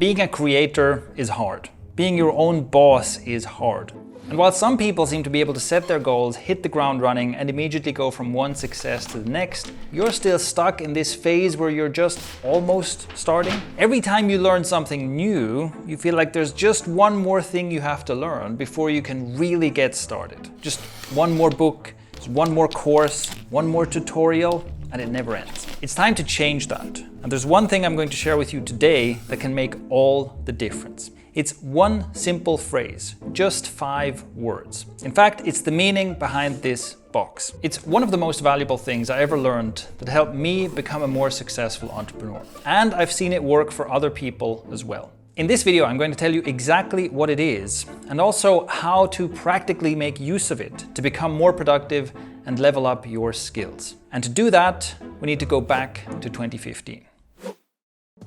Being a creator is hard. Being your own boss is hard. And while some people seem to be able to set their goals, hit the ground running, and immediately go from one success to the next, you're still stuck in this phase where you're just almost starting. Every time you learn something new, you feel like there's just one more thing you have to learn before you can really get started. Just one more book, just one more course, one more tutorial, and it never ends. It's time to change that. And there's one thing I'm going to share with you today that can make all the difference. It's one simple phrase, just 5 words. In fact, it's the meaning behind this box. It's one of the most valuable things I ever learned that helped me become a more successful entrepreneur. And I've seen it work for other people as well. In this video, I'm going to tell you exactly what it is and also how to practically make use of it to become more productive and level up your skills. And to do that, we need to go back to 2015.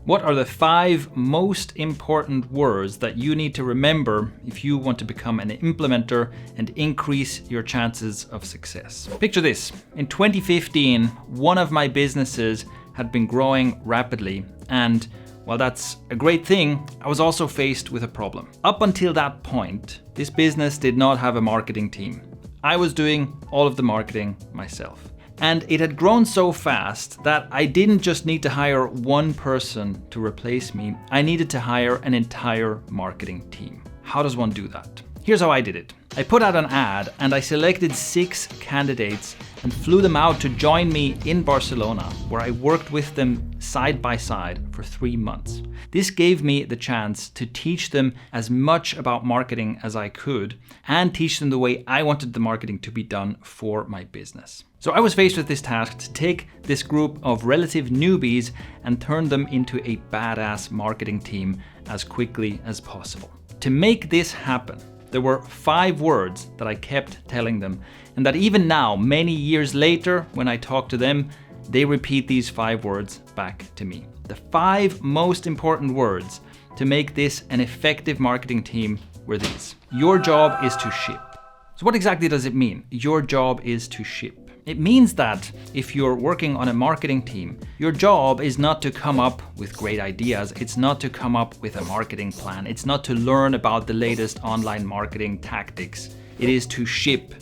What are the 5 most important words that you need to remember if you want to become an implementer and increase your chances of success? Picture this. In 2015, one of my businesses had been growing rapidly, and while that's a great thing, I was also faced with a problem. Up until that point, this business did not have a marketing team. I was doing all of the marketing myself. And it had grown so fast that I didn't just need to hire one person to replace me, I needed to hire an entire marketing team. How does one do that? Here's how I did it. I put out an ad and I selected 6 candidates and flew them out to join me in Barcelona, where I worked with them side by side for 3 months. This gave me the chance to teach them as much about marketing as I could and teach them the way I wanted the marketing to be done for my business. So I was faced with this task to take this group of relative newbies and turn them into a badass marketing team as quickly as possible. To make this happen, there were 5 words that I kept telling them, and that even now, many years later, when I talk to them, they repeat these 5 words back to me. The 5 most important words to make this an effective marketing team were these. Your job is to ship. So what exactly does it mean? Your job is to ship. It means that if you're working on a marketing team, your job is not to come up with great ideas. It's not to come up with a marketing plan. It's not to learn about the latest online marketing tactics. It is to ship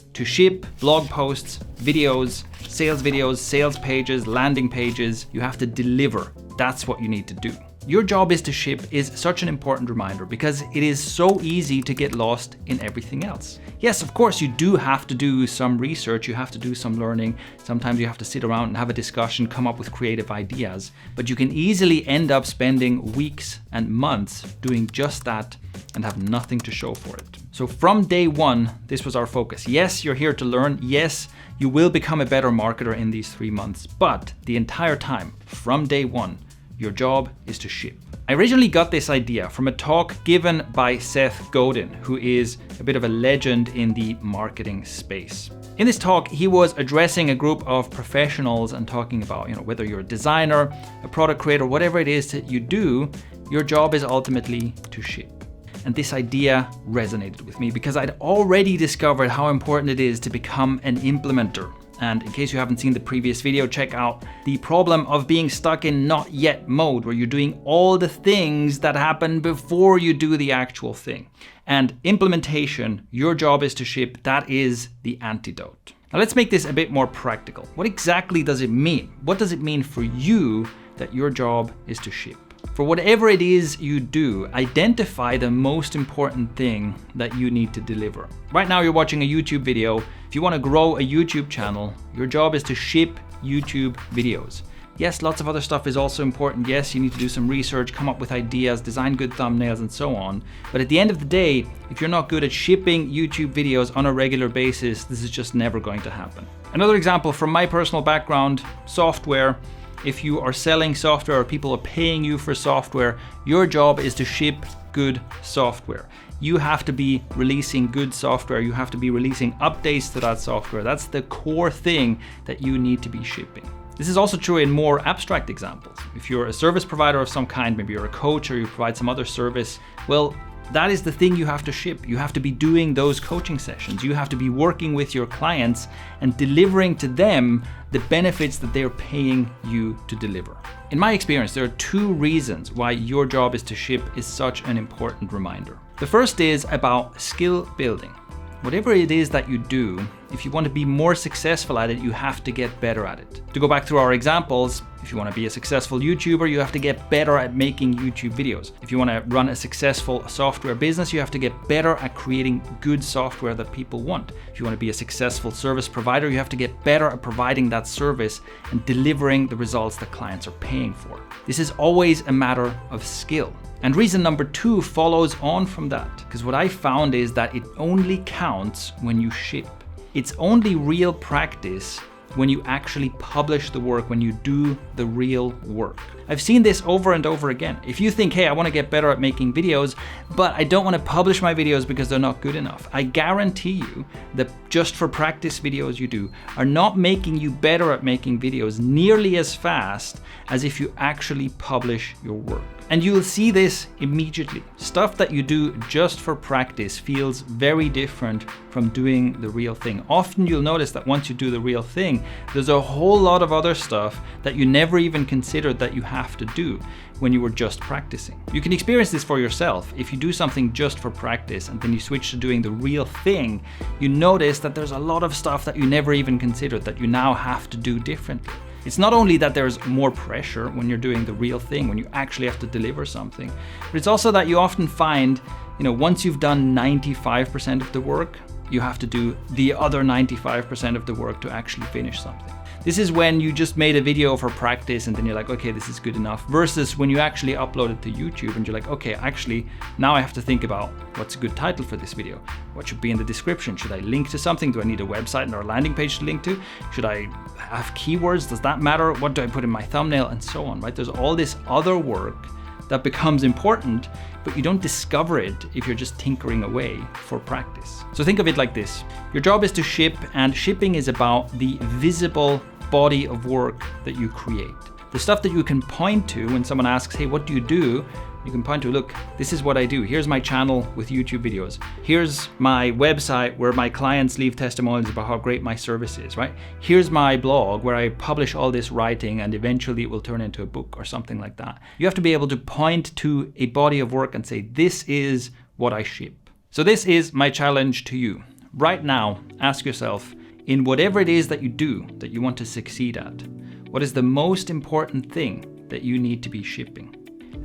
blog posts, videos, sales pages, landing pages. You have to deliver. That's what you need to do. Your job is to ship is such an important reminder because it is so easy to get lost in everything else. Yes, of course, you do have to do some research, you have to do some learning. Sometimes you have to sit around and have a discussion, come up with creative ideas, but you can easily end up spending weeks and months doing just that and have nothing to show for it. So from day one, this was our focus. Yes, you're here to learn. Yes, you will become a better marketer in these 3 months, but the entire time, from day one, your job is to ship. I originally got this idea from a talk given by Seth Godin, who is a bit of a legend in the marketing space. In this talk, he was addressing a group of professionals and talking about, whether you're a designer, a product creator, whatever it is that you do, your job is ultimately to ship. And this idea resonated with me because I'd already discovered how important it is to become an implementer. And in case you haven't seen the previous video, check out the problem of being stuck in not yet mode, where you're doing all the things that happen before you do the actual thing. And implementation, your job is to ship, that is the antidote. Now let's make this a bit more practical. What exactly does it mean? What does it mean for you that your job is to ship? For whatever it is you do, identify the most important thing that you need to deliver. Right now you're watching a YouTube video. If you want to grow a YouTube channel, your job is to ship YouTube videos. Yes, lots of other stuff is also important. Yes, you need to do some research, come up with ideas, design good thumbnails and so on. But at the end of the day, if you're not good at shipping YouTube videos on a regular basis, this is just never going to happen. Another example from my personal background, software. If you are selling software or people are paying you for software, your job is to ship good software. You have to be releasing good software. You have to be releasing updates to that software. That's the core thing that you need to be shipping. This is also true in more abstract examples. If you're a service provider of some kind, maybe you're a coach or you provide some other service, well, That is the thing you have to ship. You have to be doing those coaching sessions. You have to be working with your clients and delivering to them the benefits that they're paying you to deliver. In my experience, there are 2 reasons why your job is to ship is such an important reminder. The first is about skill building. Whatever it is that you do, if you want to be more successful at it, you have to get better at it. To go back through our examples, if you want to be a successful YouTuber, you have to get better at making YouTube videos. If you want to run a successful software business, you have to get better at creating good software that people want. If you want to be a successful service provider, you have to get better at providing that service and delivering the results that clients are paying for. This is always a matter of skill. And reason number 2 follows on from that, because what I found is that it only counts when you ship. It's only real practice when you actually publish the work, when you do the real work. I've seen this over and over again. If you think, hey, I want to get better at making videos, but I don't want to publish my videos because they're not good enough, I guarantee you that just for practice videos you do are not making you better at making videos nearly as fast as if you actually publish your work. And you will see this immediately. Stuff that you do just for practice feels very different from doing the real thing. Often you'll notice that once you do the real thing, there's a whole lot of other stuff that you never even considered that you have to do when you were just practicing. You can experience this for yourself. If you do something just for practice and then you switch to doing the real thing, you notice that there's a lot of stuff that you never even considered that you now have to do differently. It's not only that there's more pressure when you're doing the real thing, when you actually have to deliver something, but it's also that you often find, once you've done 95% of the work, you have to do the other 95% of the work to actually finish something. This is when you just made a video for practice and then you're like, okay, this is good enough, versus when you actually upload it to YouTube and you're like, okay, actually, now I have to think about what's a good title for this video. What should be in the description? Should I link to something? Do I need a website or a landing page to link to? Should I have keywords? Does that matter? What do I put in my thumbnail? And so on, right? There's all this other work that becomes important, but you don't discover it if you're just tinkering away for practice. So think of it like this. Your job is to ship, and shipping is about the visible body of work that you create. The stuff that you can point to when someone asks, hey, what do you do? You can point to, look, this is what I do. Here's my channel with YouTube videos. Here's my website where my clients leave testimonials about how great my service is, right? Here's my blog where I publish all this writing and eventually it will turn into a book or something like that. You have to be able to point to a body of work and say, this is what I ship. So this is my challenge to you. Right now, ask yourself, in whatever it is that you do that you want to succeed at, what is the most important thing that you need to be shipping?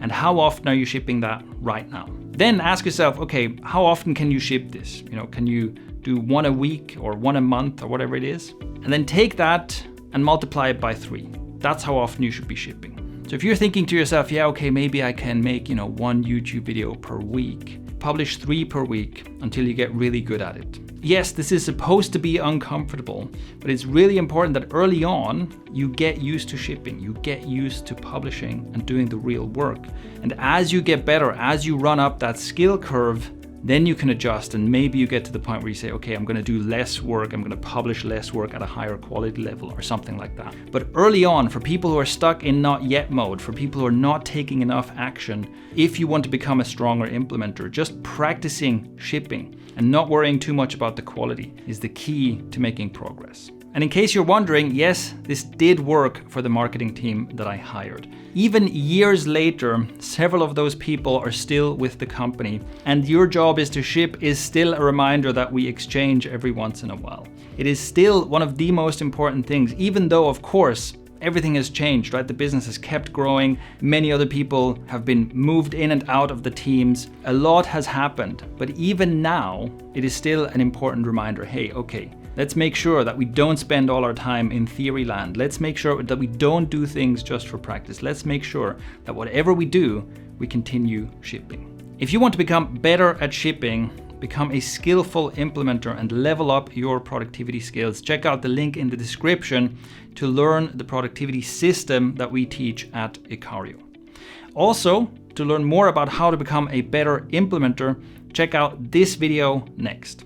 And how often are you shipping that right now? Then ask yourself, okay, how often can you ship this? Can you do 1 a week or 1 a month or whatever it is? And then take that and multiply it by 3. That's how often you should be shipping. So if you're thinking to yourself, yeah, okay, maybe I can make, 1 YouTube video per week, publish 3 per week until you get really good at it. Yes, this is supposed to be uncomfortable, but it's really important that early on you get used to shipping, you get used to publishing and doing the real work. And as you get better, as you run up that skill curve, then you can adjust, and maybe you get to the point where you say, okay, I'm going to do less work, I'm going to publish less work at a higher quality level or something like that. But early on, for people who are stuck in not yet mode, for people who are not taking enough action, if you want to become a stronger implementer, just practicing shipping and not worrying too much about the quality is the key to making progress. And in case you're wondering, yes, this did work for the marketing team that I hired. Even years later, several of those people are still with the company, and your job is to ship is still a reminder that we exchange every once in a while. It is still one of the most important things, even though, of course, everything has changed, right? The business has kept growing. Many other people have been moved in and out of the teams. A lot has happened, but even now, it is still an important reminder. Hey, okay, let's make sure that we don't spend all our time in theory land. Let's make sure that we don't do things just for practice. Let's make sure that whatever we do, we continue shipping. If you want to become better at shipping, become a skillful implementer and level up your productivity skills, check out the link in the description to learn the productivity system that we teach at Icario. Also, to learn more about how to become a better implementer, check out this video next.